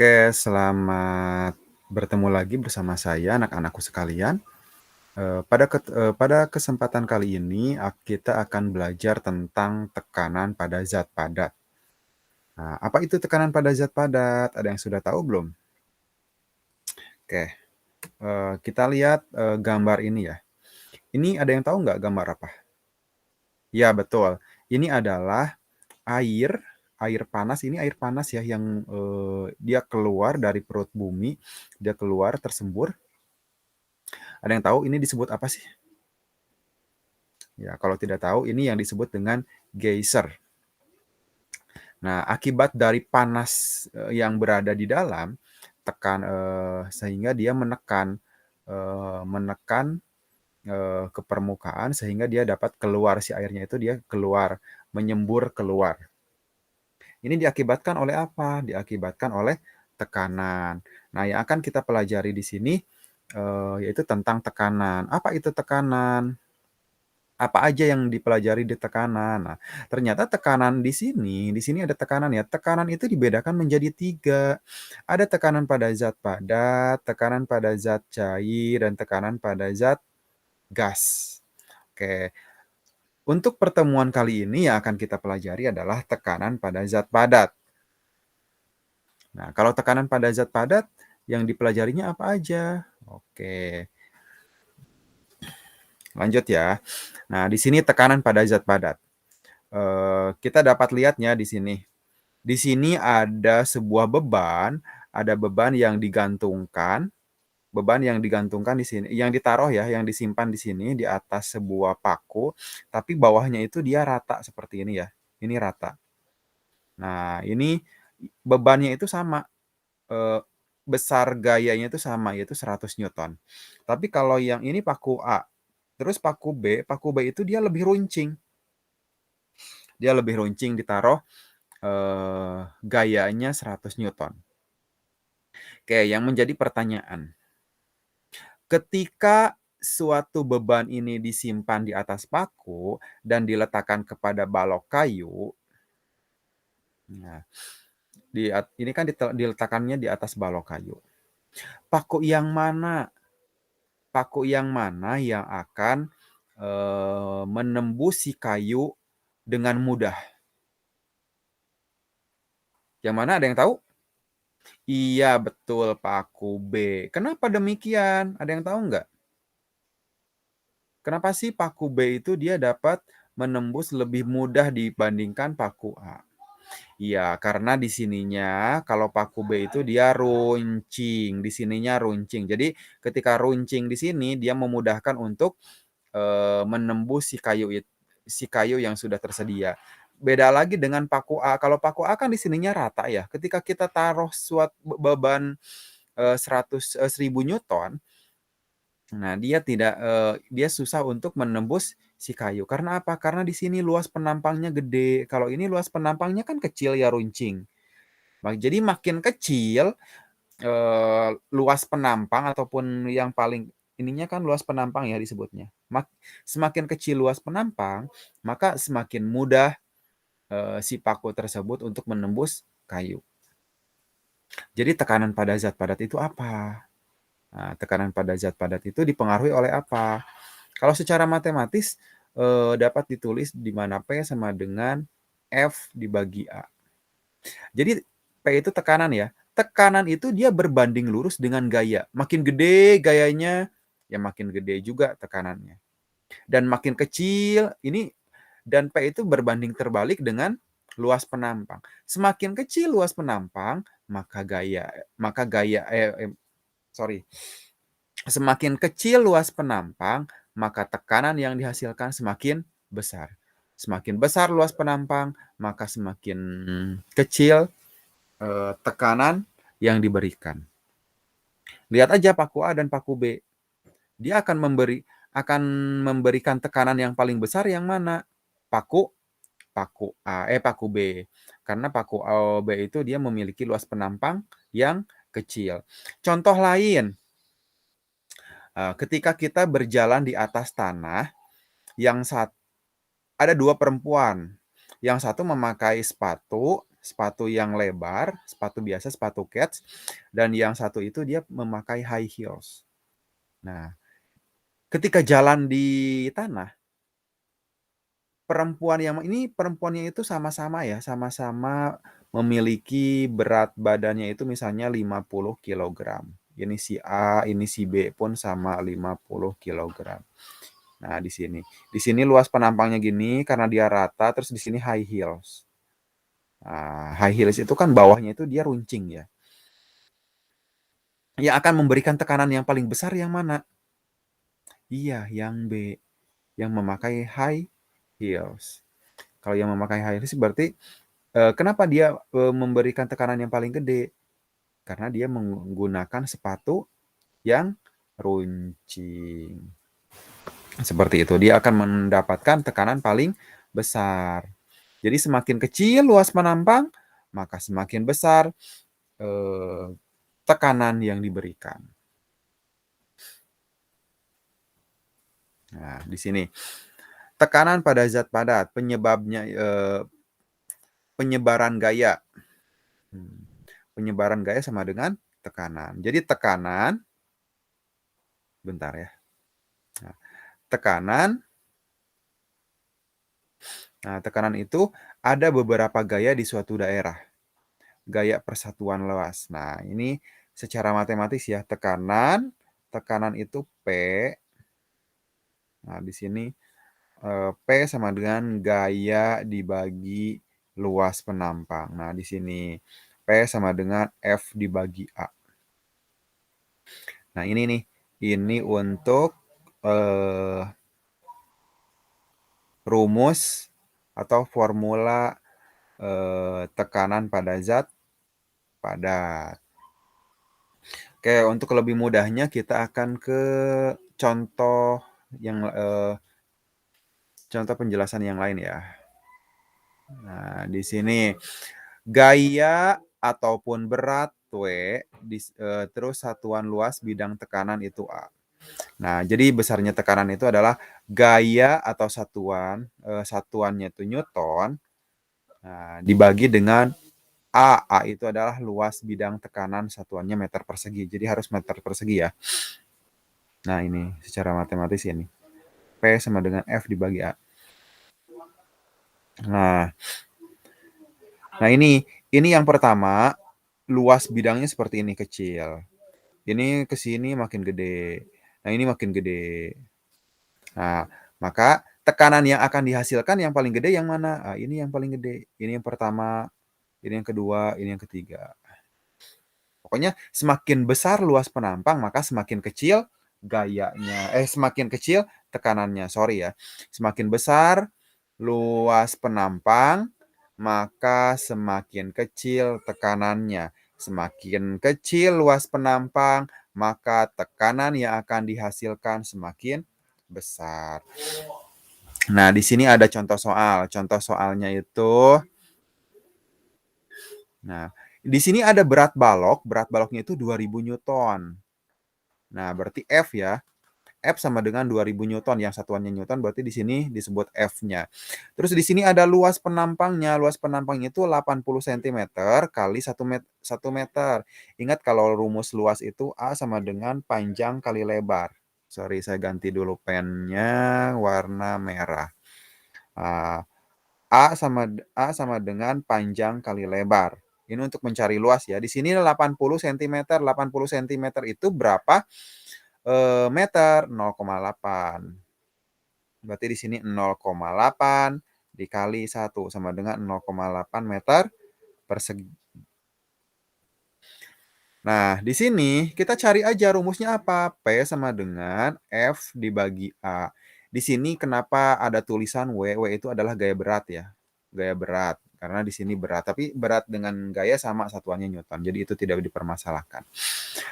Oke, selamat bertemu lagi bersama saya anak-anakku sekalian. Pada kesempatan kali ini kita akan belajar tentang tekanan pada zat padat. Nah, apa itu tekanan pada zat padat? Ada yang sudah tahu belum? Oke, kita lihat, gambar ini ya. Ini ada yang tahu nggak gambar apa? Ya betul, ini adalah air air panas, ini air panas ya yang, dia keluar dari perut bumi, dia keluar tersembur. Ada yang tahu ini disebut apa sih? Ya, kalau tidak tahu ini yang disebut dengan geyser. Nah, akibat dari panas, yang berada di dalam, sehingga dia menekan ke permukaan sehingga dia dapat keluar, si airnya itu dia keluar, menyembur keluar. Ini diakibatkan oleh apa? Diakibatkan oleh tekanan. Nah, yang akan kita pelajari di sini, yaitu tentang tekanan. Apa itu tekanan? Apa aja yang dipelajari di tekanan? Nah, ternyata tekanan di sini ada tekanan ya. Tekanan itu dibedakan menjadi 3. Ada tekanan pada zat padat, tekanan pada zat cair, dan tekanan pada zat gas. Oke, untuk pertemuan kali ini yang akan kita pelajari adalah tekanan pada zat padat. Nah, kalau tekanan pada zat padat, yang dipelajarinya apa aja? Oke, lanjut ya. Nah, di sini tekanan pada zat padat. Kita dapat lihatnya di sini. Di sini ada beban yang digantungkan di sini, yang ditaruh ya, yang disimpan di sini di atas sebuah paku, tapi bawahnya itu dia rata seperti ini ya. Ini rata. Nah, ini bebannya itu sama, eee, besar gayanya itu sama, yaitu 100 newton. Tapi kalau yang ini paku A, terus paku B itu dia lebih runcing. Dia lebih runcing ditaruh, gayanya 100 newton. Oke, yang menjadi pertanyaan, ketika suatu beban ini disimpan di atas paku dan diletakkan kepada balok kayu, nah, ini kan diletakkannya di atas balok kayu. Paku yang mana yang akan, menembus si kayu dengan mudah? Yang mana, ada yang tahu? Iya, betul, paku B. Kenapa demikian? Ada yang tahu nggak? Kenapa sih paku B itu dia dapat menembus lebih mudah dibandingkan paku A? Iya, karena di sininya kalau paku B itu dia runcing, di sininya runcing. Jadi ketika runcing di sini dia memudahkan untuk, menembus si kayu yang sudah tersedia. Beda lagi dengan paku A, kalau paku A kan di sininya rata ya, ketika kita taruh beban, 1.000 newton. Nah, dia susah untuk menembus si kayu. Karena apa? Karena di sini luas penampangnya gede. Kalau ini luas penampangnya kan kecil ya, runcing. Jadi makin kecil, luas penampang ataupun yang paling ininya kan luas penampang ya disebutnya. Semakin kecil luas penampang, maka semakin mudah, si paku tersebut untuk menembus kayu. Jadi tekanan pada zat padat itu apa? Nah, tekanan pada zat padat itu dipengaruhi oleh apa? Kalau secara matematis, dapat ditulis di mana P sama dengan F dibagi A. Jadi P itu tekanan ya. Tekanan itu dia berbanding lurus dengan gaya. Makin gede gayanya, ya makin gede juga tekanannya. Dan makin kecil dan P itu berbanding terbalik dengan luas penampang. Semakin kecil luas penampang, maka semakin kecil luas penampang, maka tekanan yang dihasilkan semakin besar. Semakin besar luas penampang, maka semakin kecil, tekanan yang diberikan. Lihat aja paku A dan paku B. Dia akan memberikan tekanan yang paling besar yang mana? Paku B. Karena paku A B itu dia memiliki luas penampang yang kecil. Contoh lain, ketika kita berjalan di atas tanah, ada 2 perempuan. Yang satu memakai sepatu, sepatu yang lebar, sepatu biasa, sepatu kets, dan yang satu itu dia memakai high heels. Nah, ketika jalan di tanah, perempuannya itu sama-sama ya, sama-sama memiliki berat badannya itu misalnya 50 kilogram. Ini si A, ini si B pun sama 50 kilogram. Nah, di sini. Di sini luas penampangnya gini karena dia rata, terus di sini high heels. Nah, high heels itu kan bawahnya itu dia runcing ya. Yang akan memberikan tekanan yang paling besar yang mana? Iya, yang B, yang memakai high heels. Kalau yang memakai high heels berarti kenapa dia memberikan tekanan yang paling gede? Karena dia menggunakan sepatu yang runcing. Seperti itu, dia akan mendapatkan tekanan paling besar. Jadi semakin kecil luas penampang, maka semakin besar tekanan yang diberikan. Nah, di sini tekanan pada zat padat, penyebabnya penyebaran gaya. Penyebaran gaya sama dengan tekanan. Jadi tekanan, bentar ya. Nah, tekanan itu ada beberapa gaya di suatu daerah. Gaya persatuan luas. Nah, ini secara matematis ya, tekanan itu P. Nah, di sini P sama dengan gaya dibagi luas penampang. Nah, di sini P sama dengan F dibagi A. Nah, ini nih. Ini untuk rumus atau formula tekanan pada zat padat. Oke, untuk lebih mudahnya kita akan ke contoh yang contoh penjelasan yang lain ya. Nah, di sini gaya ataupun berat W, terus satuan luas bidang tekanan itu A. Nah, jadi besarnya tekanan itu adalah gaya atau satuannya itu Newton, dibagi dengan A. A itu adalah luas bidang tekanan, satuannya meter persegi. Jadi harus meter persegi ya. Nah, ini secara matematis ini. P sama dengan F dibagi A. Nah ini yang pertama, luas bidangnya seperti ini, kecil. Ini ke sini makin gede. Nah, ini makin gede. Nah, maka tekanan yang akan dihasilkan yang paling gede yang mana? Nah, ini yang paling gede. Ini yang pertama, ini yang kedua, ini yang ketiga. Pokoknya semakin besar luas penampang, maka semakin kecil gayanya. Semakin kecil tekanannya, sorry ya. Semakin besar luas penampang, maka semakin kecil tekanannya. Semakin kecil luas penampang, maka tekanan yang akan dihasilkan semakin besar. Nah, di sini ada contoh soal. Contoh soalnya itu, nah, di sini ada berat baloknya itu 2000 Newton. Nah, berarti F ya. F sama dengan 2000 Newton, yang satuannya Newton berarti di sini disebut F-nya. Terus di sini ada luas penampangnya. Luas penampangnya itu 80 cm kali 1 meter. Ingat kalau rumus luas itu A sama dengan panjang kali lebar. Sorry, saya ganti dulu pennya warna merah. A sama dengan panjang kali lebar. Ini untuk mencari luas ya. Di sini 80 cm. 80 cm itu berapa meter? 0,8. Berarti di sini 0,8 dikali 1 sama dengan 0,8 meter persegi. Nah, di sini kita cari aja rumusnya apa? P sama dengan F dibagi A. Di sini kenapa ada tulisan W? W itu adalah gaya berat ya. Gaya berat. Karena di sini berat. Tapi berat dengan gaya sama, satuannya Newton. Jadi itu tidak dipermasalahkan.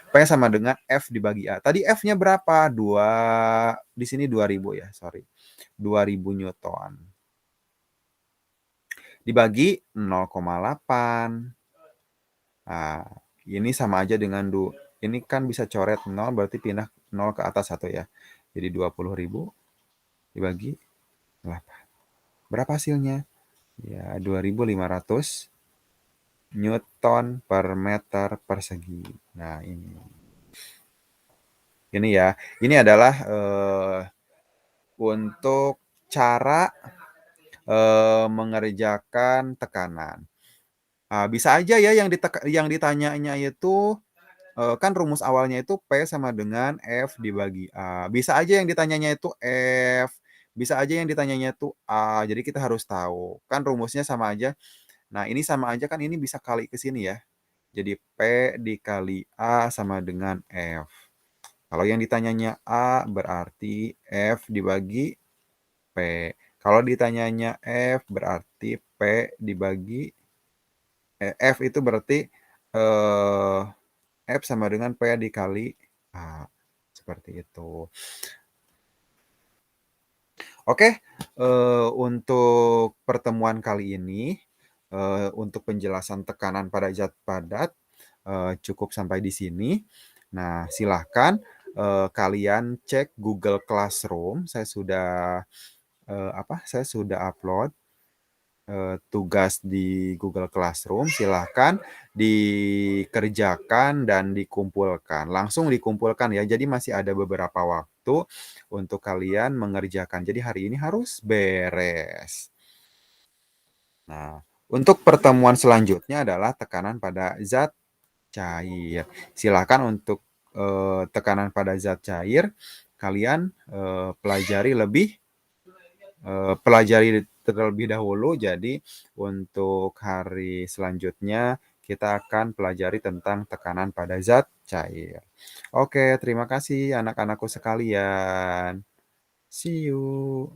P sama dengan F dibagi A. Tadi F-nya berapa? 2. Di sini 2000 ya, sorry. 2000 Newton. Dibagi 0,8. Nah, ini sama aja dengan ini kan bisa coret 0, berarti pindah 0 ke atas 1 ya. Jadi 20.000 dibagi 8. Berapa hasilnya? Ya, 2500 Newton per meter persegi. Nah ini ya, ini adalah, untuk cara, mengerjakan tekanan. Bisa aja ya yang ditanyanya itu, kan rumus awalnya itu P sama dengan F dibagi A. Bisa aja yang ditanyanya itu F, bisa aja yang ditanyanya itu A, jadi kita harus tahu, kan rumusnya sama aja. Nah, ini sama aja kan ini bisa kali ke sini ya. Jadi P dikali A sama dengan F. Kalau yang ditanyanya A berarti F dibagi P. Kalau ditanyanya F berarti P dibagi F itu berarti, eee, F sama dengan P dikali A, seperti itu. Oke, untuk pertemuan kali ini, untuk penjelasan tekanan pada zat padat, cukup sampai di sini. Nah, silahkan, kalian cek Google Classroom, saya sudah upload, tugas di Google Classroom, silahkan dikerjakan dan dikumpulkan. Langsung dikumpulkan ya, jadi masih ada beberapa waktu untuk kalian mengerjakan. Jadi hari ini harus beres. Nah, untuk pertemuan selanjutnya adalah tekanan pada zat cair. Silakan untuk, tekanan pada zat cair, kalian, pelajari terlebih dahulu. Jadi untuk hari selanjutnya kita akan pelajari tentang tekanan pada zat cair. Oke, terima kasih anak-anakku sekalian. See you.